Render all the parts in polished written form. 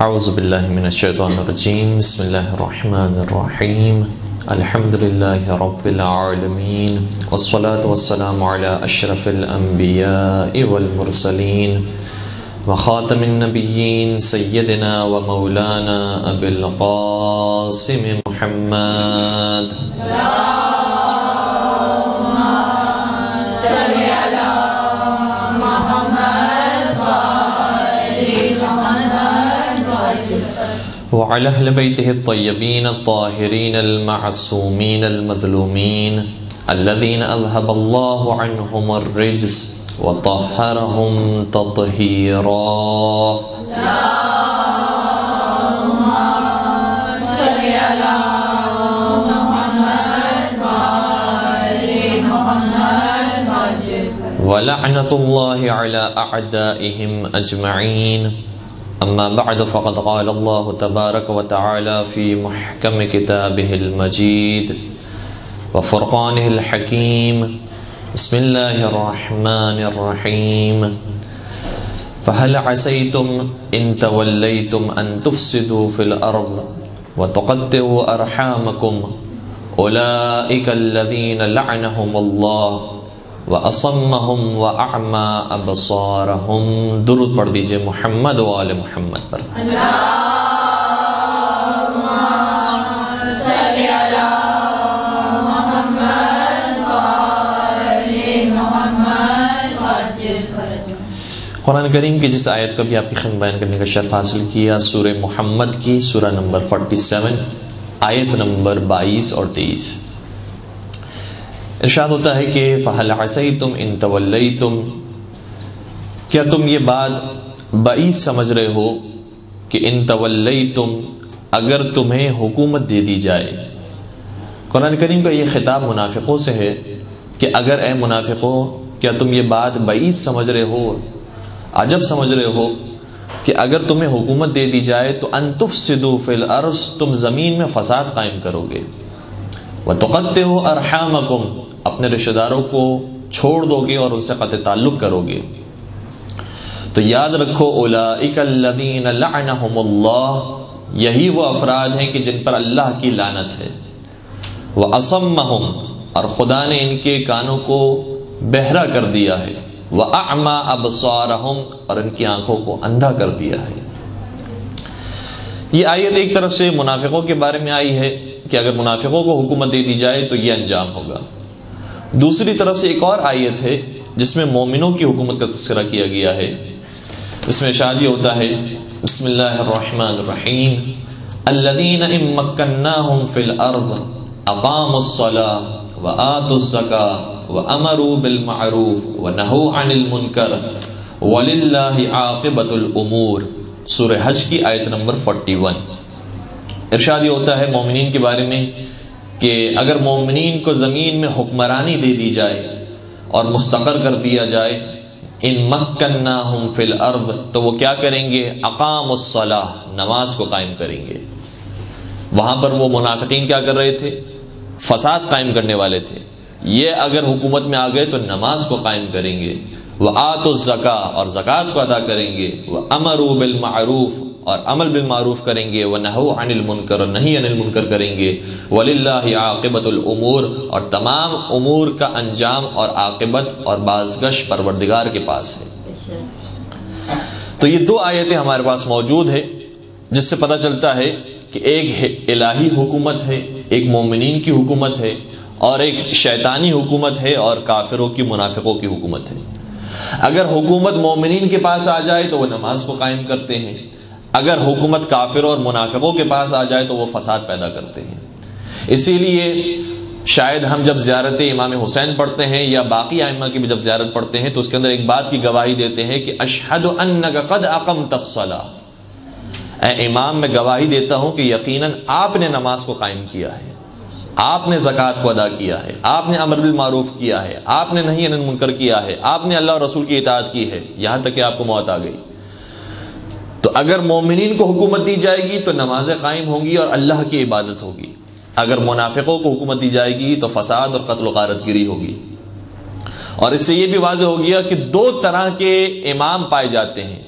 اعوذ باللہ من الشیطان الرجیم بسم اللہ الرحمن الرحیم الحمد للہ رب العالمین والصلاة والسلام علی اشرف الانبیاء والمرسلین وخاتم النبیین سیدنا و مولانا ابی القاسم محمد وعلى أهل بيته الطيبين الطاهرين المعصومين المظلومين الذين أذهب الله عنهم الرجس وطهرهم تطهيرا اللهم صل على محمد وآل محمد ولعنة الله على أعدائهم أجمعين. اما بعد فقد قال الله تبارك وتعالى في محكم كتابه المجيد وفرقانه الحكيم بسم الله الرحمن الرحيم فهل عسيتم إن توليتم أن تفسدوا في الأرض وتقطعوا أرحامكم أولئك الذين لعنهم الله وَأَصَمَّهُمْ وَأَعْمَى أَبْصَارَهُمْ. درود پڑھ دیجئے محمد و آل محمد پر. اللہم صلی علی محمد و آل محمد. قرآن کریم کی جس آیت کا بھی آپ کی خدمت بیان کرنے کا شرف حاصل کیا، سورہ محمد کی سورہ نمبر 47 آیت نمبر 22 اور 23. ارشاد ہوتا ہے کہ فَهَلْ عَسَيْتُمْ إِن تَوَلَّيْتُمْ، کیا تم یہ بات بعید سمجھ رہے ہو کہ ان تولیتم، اگر تمہیں حکومت دے دی جائے. قرآن کریم کا یہ خطاب منافقوں سے ہے کہ اگر اے منافقوں، کیا تم یہ بات بعید سمجھ رہے ہو، عجب سمجھ رہے ہو کہ اگر تمہیں حکومت دے دی جائے تو ان تفسدوا فی الارض، تم زمین میں فساد قائم کرو گے، وَتُقَطِّعُوا أَرْحَامَكُمْ، اپنے رشتہ داروں کو چھوڑ دو گے اور ان سے قطع تعلق کرو گے. تو یاد رکھو اولئک الذین لعنہم اللہ، یہی وہ افراد ہیں کہ جن پر اللہ کی لعنت ہے. وَأَصَمَّهُمْ، اور خدا نے ان کے کانوں کو بہرا کر دیا ہے. وَأَعْمَى أَبْصَارَهُمْ، اور ان کی آنکھوں کو اندھا کر دیا ہے. یہ آیت ایک طرف سے منافقوں کے بارے میں آئی ہے کہ اگر منافقوں کو حکومت دے دی جائے تو یہ انجام ہوگا. دوسری طرف سے ایک اور آیت ہے جس میں مومنوں کی حکومت کا تذکرہ کیا گیا ہے. اس میں ارشاد ہوتا ہے بسم اللہ الرحمن الرحیم الذین ان مکناہم فی الارض اقاموا الصلاۃ وآتوا الزکاۃ وامروا بالمعروف ونہوا عن المنکر وللہ عاقبۃ الامور. سورہ حج کی آیت نمبر 41. ارشاد ہوتا ہے مومنین کے بارے میں کہ اگر مومنین کو زمین میں حکمرانی دے دی جائے اور مستقر کر دیا جائے، ان مکناہم فی الارض، تو وہ کیا کریں گے؟ اقاموا الصلاۃ، نماز کو قائم کریں گے. وہاں پر وہ منافقین کیا کر رہے تھے؟ فساد قائم کرنے والے تھے. یہ اگر حکومت میں آ گئے تو نماز کو قائم کریں گے. وآتوا الزکاۃ، اور زکوٰۃ کو ادا کریں گے. وامروا بالمعروف، اور عمل بالمعروف کریں گے. ونہوا عن المنکر، اور نہی عن المنکر کریں گے. وللہ عاقبۃ الامور، اور تمام امور کا انجام اور عاقبت اور بازگش پروردگار کے پاس ہے. تو یہ دو آیتیں ہمارے پاس موجود ہے جس سے پتہ چلتا ہے کہ ایک الہی حکومت ہے، ایک مومنین کی حکومت ہے، اور ایک شیطانی حکومت ہے اور کافروں کی، منافقوں کی حکومت ہے. اگر حکومت مومنین کے پاس آ جائے تو وہ نماز کو قائم کرتے ہیں، اگر حکومت کافروں اور منافقوں کے پاس آ جائے تو وہ فساد پیدا کرتے ہیں. اسی لیے شاید ہم جب زیارت امام حسین پڑھتے ہیں یا باقی ائمہ کی بھی جب زیارت پڑھتے ہیں تو اس کے اندر ایک بات کی گواہی دیتے ہیں کہ اشہد انک قد اقمت الصلاۃ، اے امام میں گواہی دیتا ہوں کہ یقیناً آپ نے نماز کو قائم کیا ہے، آپ نے زکوٰۃ کو ادا کیا ہے، آپ نے امر بالمعروف کیا ہے، آپ نے نہی عن المنکر کیا ہے، آپ نے اللہ اور رسول کی اطاعت کی ہے، یہاں تک کہ آپ کو موت آ گئی. تو اگر مومنین کو حکومت دی جائے گی تو نمازیں قائم ہوں گی اور اللہ کی عبادت ہوگی. اگر منافقوں کو حکومت دی جائے گی تو فساد اور قتل و غارت گری ہوگی. اور اس سے یہ بھی واضح ہو گیا کہ دو طرح کے امام پائے جاتے ہیں,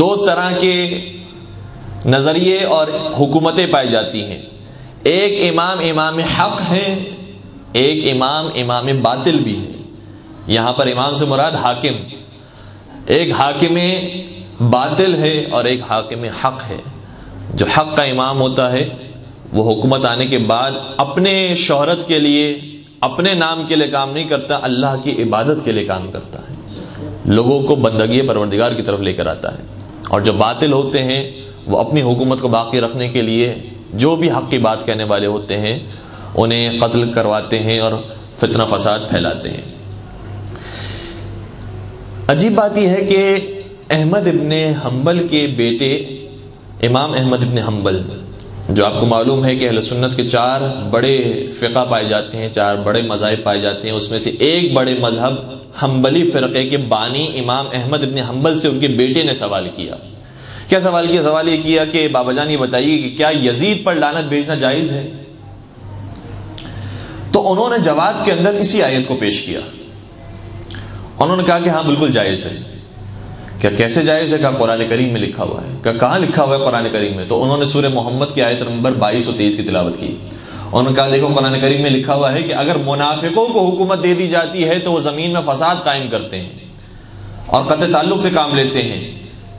دو طرح کے نظریے اور حکومتیں پائی جاتی ہیں۔ ایک امام امام حق ہے، ایک امام امام باطل بھی ہے۔ یہاں پر امام سے مراد حاکم، ایک حاکم باطل ہے اور ایک حاکم حق ہے۔ جو حق کا امام ہوتا ہے وہ حکومت آنے کے بعد اپنے شہرت کے لیے، اپنے نام کے لیے کام نہیں کرتا، اللہ کی عبادت کے لیے کام کرتا ہے، لوگوں کو بندگی پروردگار کی طرف لے کر آتا ہے۔ اور جو باطل ہوتے ہیں وہ اپنی حکومت کو باقی رکھنے کے لیے جو بھی حق کی بات کہنے والے ہوتے ہیں انہیں قتل کرواتے ہیں اور فتنہ فساد پھیلاتے ہیں۔ عجیب بات یہ ہے کہ احمد ابن حنبل کے بیٹے امام احمد ابن حنبل، جو آپ کو معلوم ہے کہ اہل سنت کے 4 بڑے فقہ پائے جاتے ہیں، 4 بڑے مذاہب پائے جاتے ہیں، اس میں سے ایک بڑے مذہب حنبلی فرقے کے بانی امام احمد ابن حنبل سے ان کے بیٹے نے سوال کیا۔ کیا سوال کیا؟ سوال یہ کیا کہ بابا جان یہ بتائیے کہ کیا یزید پر لعنت بھیجنا جائز ہے؟ تو انہوں نے جواب کے اندر اسی آیت کو پیش کیا، انہوں نے کہا کہ ہاں بالکل جائز ہے۔ کیا کیسے جائز ہے؟ کہا قرآن کریم میں لکھا ہوا ہے۔ کہاں لکھا ہوا ہے قرآن کریم میں؟ تو انہوں نے سورہ محمد کی آیت نمبر 22 اور 23 کی تلاوت کی۔ انہوں نے کہا دیکھو قرآن کریم میں لکھا ہوا ہے کہ اگر منافقوں کو حکومت دے دی جاتی ہے تو وہ زمین میں فساد قائم کرتے ہیں اور قطع تعلق سے کام لیتے ہیں۔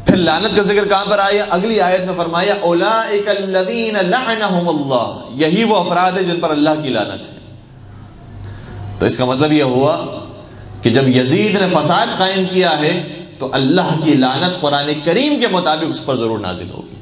پھر لعنت کا ذکر کہاں پر آیا؟ اگلی آیت میں فرمایا اولئک الذین لعنہم اللہ، یہی وہ افراد ہیں جن پر اللہ کی لعنت ہے۔ تو اس کا مطلب یہ ہوا کہ جب یزید نے فساد قائم کیا ہے تو اللہ کی لعنت قرآن کریم کے مطابق اس پر ضرور نازل ہوگی۔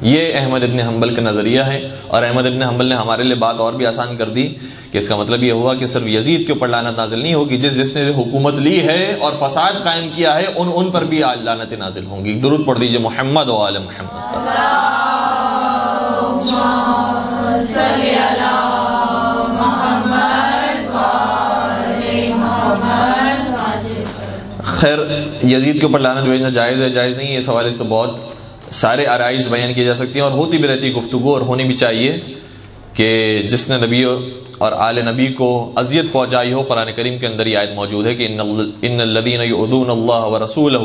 یہ احمد ابن حنبل کا نظریہ ہے، اور احمد ابن حنبل نے ہمارے لیے بات اور بھی آسان کر دی کہ اس کا مطلب یہ ہوا کہ صرف یزید کے اوپر لعنت نازل نہیں ہوگی، جس نے حکومت لی ہے اور فساد قائم کیا ہے ان پر بھی لعنتیں نازل ہوں گی۔ درود پڑھ دیجئے محمد و آل محمد۔ خیر، یزید کے اوپر لعنت بھیجنا جائز ہے جائز نہیں، اس حوالے سے بہت سارے آرائز بیان کی جا سکتی ہیں اور ہوتی بھی رہتی گفتگو، اور ہونی بھی چاہیے کہ جس نے نبی اور آل نبی کو اذیت پہنچائی ہو، قرآن کریم کے اندر یہ آیت موجود ہے کہ ان الذین یؤذون اللہ ورسولہ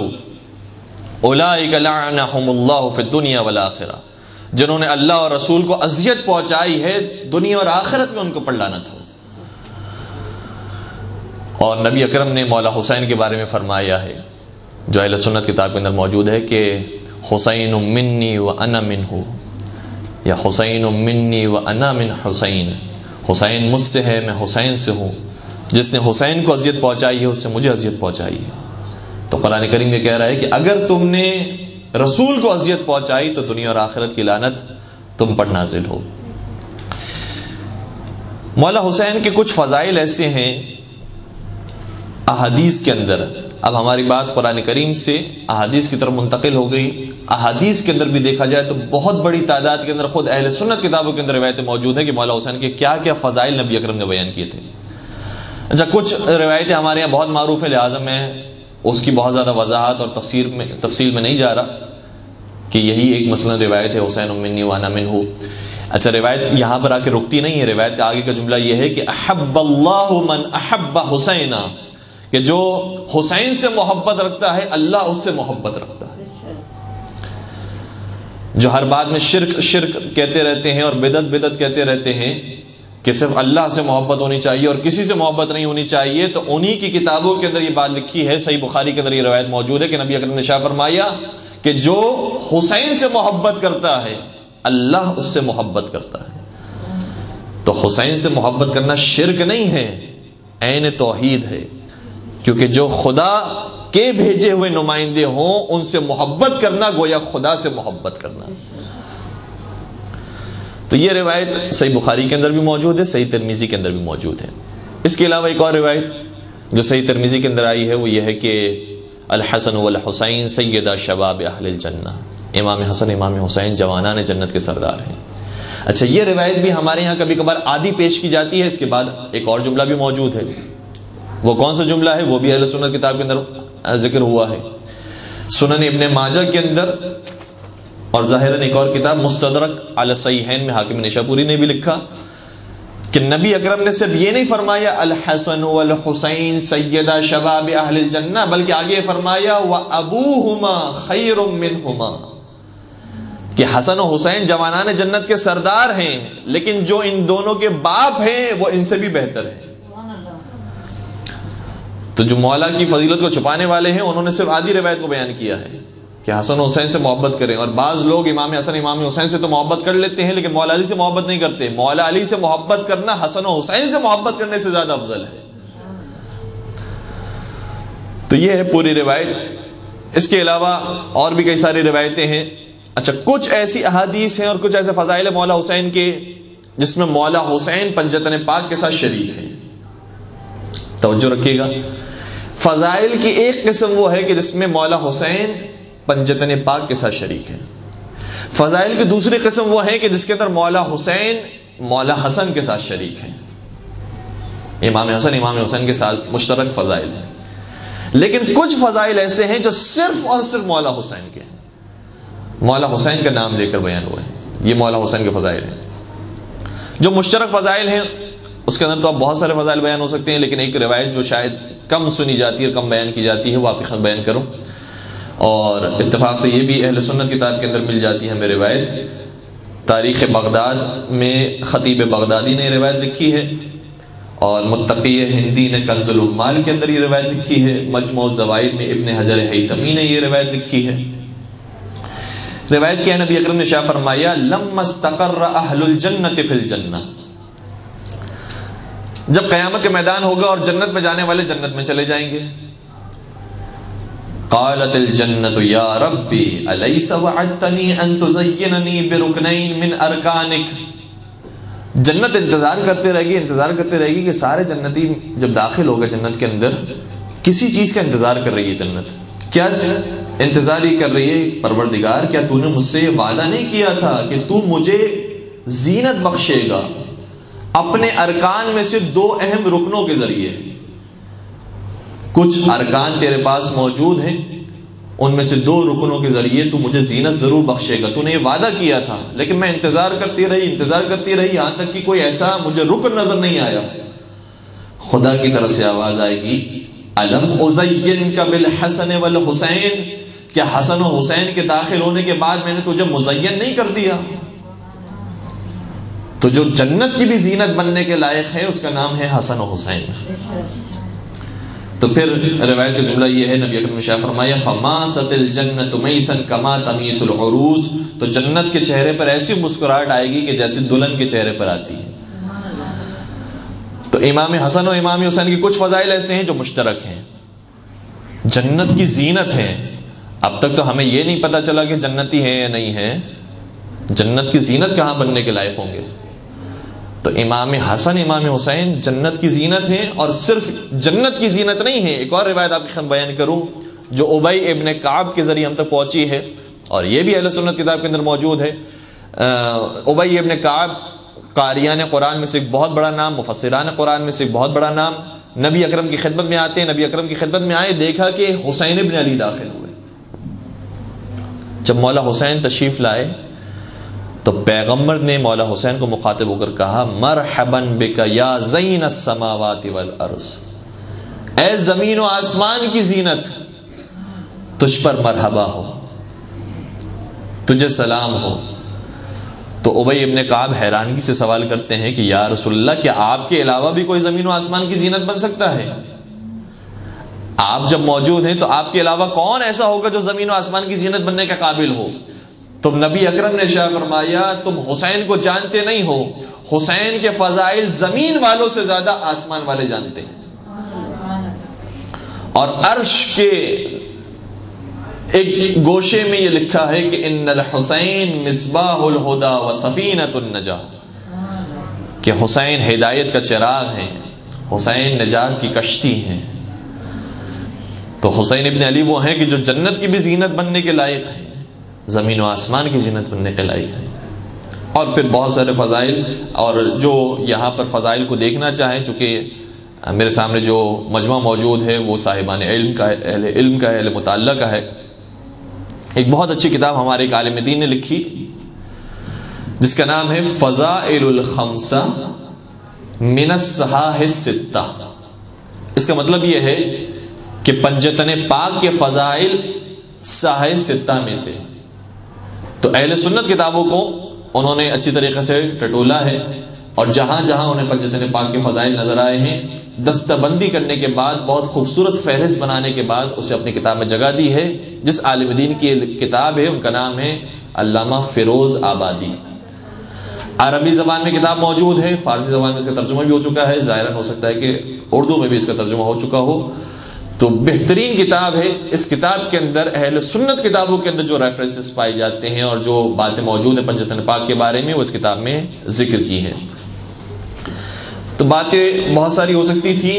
اولئک لعنہم اللہ فی الدنیا والآخرہ، جنہوں نے اللہ اور رسول کو اذیت پہنچائی ہے دنیا اور آخرت میں ان کو پر لعنت ہو۔ اور نبی اکرم نے مولا حسین کے بارے میں فرمایا ہے، جو اہل سنت کتاب کے اندر موجود ہے کہ حسین منی و انا منہ، یا حسین منی و انا من حسین، حسین مجھ سے ہے میں حسین سے ہوں، جس نے حسین کو اذیت پہنچائی ہے اس سے مجھے اذیت پہنچائی ہے۔ تو قرآن کریم یہ کہہ رہا ہے کہ اگر تم نے رسول کو اذیت پہنچائی تو دنیا اور آخرت کی لعنت تم پر نازل ہو۔ مولا حسین کے کچھ فضائل ایسے ہیں احادیث کے اندر۔ اب ہماری بات قرآن کریم سے احادیث کی طرف منتقل ہو گئی۔ احادیث کے اندر بھی دیکھا جائے تو بہت بڑی تعداد کے اندر خود اہل سنت کتابوں کے اندر روایتیں موجود ہیں کہ مولا حسین کے کیا کیا فضائل نبی اکرم نے بیان کیے تھے۔ اچھا، کچھ روایتیں ہمارے یہاں بہت معروف ہیں، لہٰذا میں اس کی بہت زیادہ وضاحت اور تفصیل میں نہیں جا رہا کہ یہی ایک مثلا روایت ہے حسین منی وانا منہ۔ اچھا، روایت یہاں پر آ کے رکتی نہیں ہے، روایت کا آگے کا جملہ یہ ہے کہ احب اللہ من احب حسینا، کہ جو حسین سے محبت رکھتا ہے اللہ اس سے محبت رکھتا ہے۔ جو ہر بات میں شرک شرک کہتے رہتے ہیں اور بدعت بدعت کہتے رہتے ہیں کہ صرف اللہ سے محبت ہونی چاہیے اور کسی سے محبت نہیں ہونی چاہیے، تو انہی کی کتابوں کے اندر یہ بات لکھی ہے، صحیح بخاری کے اندر یہ روایت موجود ہے کہ نبی اکرم نے شاہ فرمایا کہ جو حسین سے محبت کرتا ہے اللہ اس سے محبت کرتا ہے۔ تو حسین سے محبت کرنا شرک نہیں ہے، عین توحید ہے، کیونکہ جو خدا کے بھیجے ہوئے نمائندے ہوں ان سے محبت کرنا گویا خدا سے محبت کرنا۔ تو یہ روایت صحیح بخاری کے اندر بھی موجود ہے، صحیح ترمذی کے اندر بھی موجود ہے۔ اس کے علاوہ ایک اور روایت جو صحیح ترمذی کے اندر آئی ہے وہ یہ ہے کہ الحسن والحسین سیدہ شباب اہل الجنہ، امام حسن امام حسین جوانان جنت کے سردار ہیں۔ اچھا، یہ روایت بھی ہمارے ہاں کبھی کبھار آدھی پیش کی جاتی ہے، اس کے بعد ایک اور جملہ بھی موجود ہے۔ وہ کون سا جملہ ہے؟ وہ بھی اہل سنت کتاب کے اندر ذکر ہوا ہے، سنن ابن ماجہ کے اندر، اور ظاہراً ایک اور کتاب مستدرک علی الصحیحین میں حاکم نشاپوری نے بھی لکھا کہ نبی اکرم نے صرف یہ نہیں فرمایا الحسن والحسین سیدہ شباب اہل الجنہ، بلکہ آگے فرمایا وَأَبُوهُمَا خَيْرٌ مِّنْهُمَا، کہ حسن و حسین جوانان جنت کے سردار ہیں، لیکن جو ان دونوں کے باپ ہیں وہ ان سے بھی بہتر ہیں۔ تو جو مولا کی فضیلت کو چھپانے والے ہیں انہوں نے صرف آدھی روایت کو بیان کیا ہے کہ حسن و حسین سے محبت کریں، اور بعض لوگ امام حسن امام حسین سے تو محبت کر لیتے ہیں لیکن مولا علی سے محبت نہیں کرتے۔ مولا علی سے محبت کرنا حسن و حسین سے محبت کرنے سے زیادہ افضل ہے۔ تو یہ ہے پوری روایت۔ اس کے علاوہ اور بھی کئی ساری روایتیں ہیں۔ اچھا، کچھ ایسی احادیث ہیں اور کچھ ایسے فضائل مولا حسین کے جس میں مولا حسین پنجتن پاک کے ساتھ شریک ہیں۔ توجہ رکھیے گا، فضائل کی ایک قسم وہ ہے کہ جس میں مولا حسین پنجتن پاک کے ساتھ شریک ہے۔ فضائل کی دوسری قسم وہ ہے کہ جس کے اندر مولا حسین مولا حسن کے ساتھ شریک ہیں، امام حسن امام حسین کے ساتھ مشترک فضائل ہیں۔ لیکن کچھ فضائل ایسے ہیں جو صرف اور صرف مولا حسین کے ہیں، مولا حسین کا نام لے کر بیان ہوئے ہیں، یہ مولا حسین کے فضائل ہیں۔ جو مشترک فضائل ہیں اس کے اندر تو اب بہت سارے فضائل بیان ہو سکتے ہیں، لیکن ایک روایت جو شاید کم سنی جاتی ہے اور کم بیان کی جاتی ہے وہ آپ کے خط بیان کروں، اور اتفاق سے یہ بھی اہل سنت کتاب کے اندر مل جاتی ہے ہمیں روایت۔ تاریخ بغداد میں خطیب بغدادی نے روایت لکھی ہے، اور متقی ہندی نے کنز العمال کے اندر یہ روایت لکھی ہے، مجموع الزوائد میں ابن حجر ہیثمی نے یہ روایت لکھی ہے۔ روایت کیا ہے، نبی اکرم نے شاہ فرمایا لما استقر اہل الجنت فی الجنہ، جب قیامت کے میدان ہوگا اور جنت میں جانے والے جنت میں چلے جائیں گے، قالت الجنت یا ربی الیس وعدتنی ان تزیننی برکنین من ارکانک، جنت انتظار کرتے رہے گی کہ سارے جنتی جب داخل ہوگا جنت کے اندر کسی چیز کا انتظار کر رہی ہے جنت۔ کیا انتظار ہی کر رہی ہے، پروردگار کیا تو نے مجھ سے وعدہ نہیں کیا تھا کہ تو مجھے زینت بخشے گا اپنے ارکان میں سے دو اہم رکنوں کے ذریعے؟ کچھ ارکان تیرے پاس موجود ہیں، ان میں سے دو رکنوں کے ذریعے تو مجھے زینت ضرور بخشے گا، تو نے یہ وعدہ کیا تھا، لیکن میں انتظار کرتی رہی یہاں تک کہ کوئی ایسا مجھے رکن نظر نہیں آیا۔ خدا کی طرف سے آواز آئے گی الم ازینک بالحسن والحسین، کیا حسن و حسین کے داخل ہونے کے بعد میں نے تجھے مزین نہیں کر دیا؟ تو جو جنت کی بھی زینت بننے کے لائق ہے اس کا نام ہے حسن و حسین۔ تو پھر روایت کا جملہ یہ ہے، نبی اکرم نے شاہ فرمایا فماست الجنت میسا کما تمیس العروس، تو جنت کے چہرے پر ایسی مسکراہٹ آئے گی کہ جیسے دلہن کے چہرے پر آتی ہے۔ تو امام حسن و امام حسین کی کچھ فضائل ایسے ہیں جو مشترک ہیں، جنت کی زینت ہیں۔ اب تک تو ہمیں یہ نہیں پتا چلا کہ جنتی ہیں یا نہیں ہیں، جنت کی زینت کہاں بننے کے لائق ہوں گے؟ تو امام حسن امام حسین جنت کی زینت ہیں، اور صرف جنت کی زینت نہیں ہے۔ ایک اور روایت آپ کے خیال بیان کروں جو ابی ابن کعب کے ذریعے ہم تک پہنچی ہے، اور یہ بھی اہل سنت کتاب کے اندر موجود ہے۔ ابی ابن کعب قاریان قرآن میں سے ایک بہت بڑا نام، مفسران قرآن میں سے ایک بہت بڑا نام، نبی اکرم کی خدمت میں آتے ہیں، نبی اکرم کی خدمت میں آئے، دیکھا کہ حسین ابن علی داخل ہوئے۔ جب مولا حسین تشریف لائے تو پیغمبر نے مولا حسین کو مخاطب ہو کر کہا مرحبا بک یا زین السماوات والارض، اے زمین و آسمان کی زینت، تجھ پر مرحبا ہو، تجھے سلام ہو۔ تو ابی ابن کعب حیرانگی سے سوال کرتے ہیں کہ یا رسول اللہ، کیا آپ کے علاوہ بھی کوئی زمین و آسمان کی زینت بن سکتا ہے؟ آپ جب موجود ہیں تو آپ کے علاوہ کون ایسا ہوگا جو زمین و آسمان کی زینت بننے کا قابل ہو؟ تو نبی اکرم نے شاہ فرمایا تم حسین کو جانتے نہیں ہو، حسین کے فضائل زمین والوں سے زیادہ آسمان والے جانتے ہیں۔ اور عرش کے ایک گوشے میں یہ لکھا ہے کہ ان الحسین مصباح الہدی و سفینۃ النجاۃ، کہ حسین ہدایت کا چراغ ہے، حسین نجات کی کشتی ہے۔ تو حسین ابن علی وہ ہیں کہ جو جنت کی بھی زینت بننے کے لائق ہیں، زمین و آسمان کی زینت بننے کے لائق ہیں۔ اور پھر بہت سارے فضائل، اور جو یہاں پر فضائل کو دیکھنا چاہیں، چونکہ میرے سامنے جو مجمع موجود ہے وہ صاحبان علم کا ہے، اہل علم کا ہے، اہل مطالعہ کا ہے۔ ایک بہت اچھی کتاب ہمارے ایک عالم دین نے لکھی جس کا نام ہے فضائل الخمسہ من الصحاح الستہ۔ اس کا مطلب یہ ہے کہ پنجتن پاک کے فضائل صحاح ستہ میں سے تو اہل سنت کتابوں کو انہوں نے اچھی طریقے سے ٹٹولا ہے، اور جہاں جہاں انہیں پنجتن پاک کے فضائل نظر آئے ہیں، دستہ بندی کرنے کے بعد، بہت خوبصورت فہرست بنانے کے بعد اسے اپنی کتاب میں جگہ دی ہے. جس عالم دین کی کتاب ہے ان کا نام ہے علامہ فیروز آبادی. عربی زبان میں کتاب موجود ہے، فارسی زبان میں اس کا ترجمہ بھی ہو چکا ہے، ظاہراً ہو سکتا ہے کہ اردو میں بھی اس کا ترجمہ ہو چکا ہو. تو بہترین کتاب ہے. اس کتاب کے اندر اہل سنت کتابوں کے اندر جو ریفرنسز پائے جاتے ہیں اور جو باتیں موجود ہیں پنجتن پاک کے بارے میں، وہ اس کتاب میں ذکر کی ہیں. تو باتیں بہت ساری ہو سکتی تھی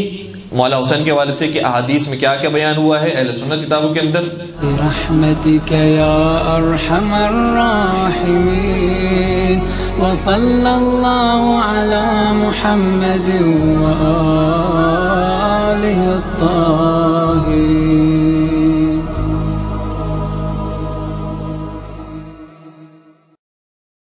مولا حسین کے حوالے سے کہ احادیث میں کیا کیا بیان ہوا ہے اہل سنت کتابوں کے اندر. برحمتک یا ارحم الراحمین وصلی اللہ علی محمد وآلہ الطاہرین.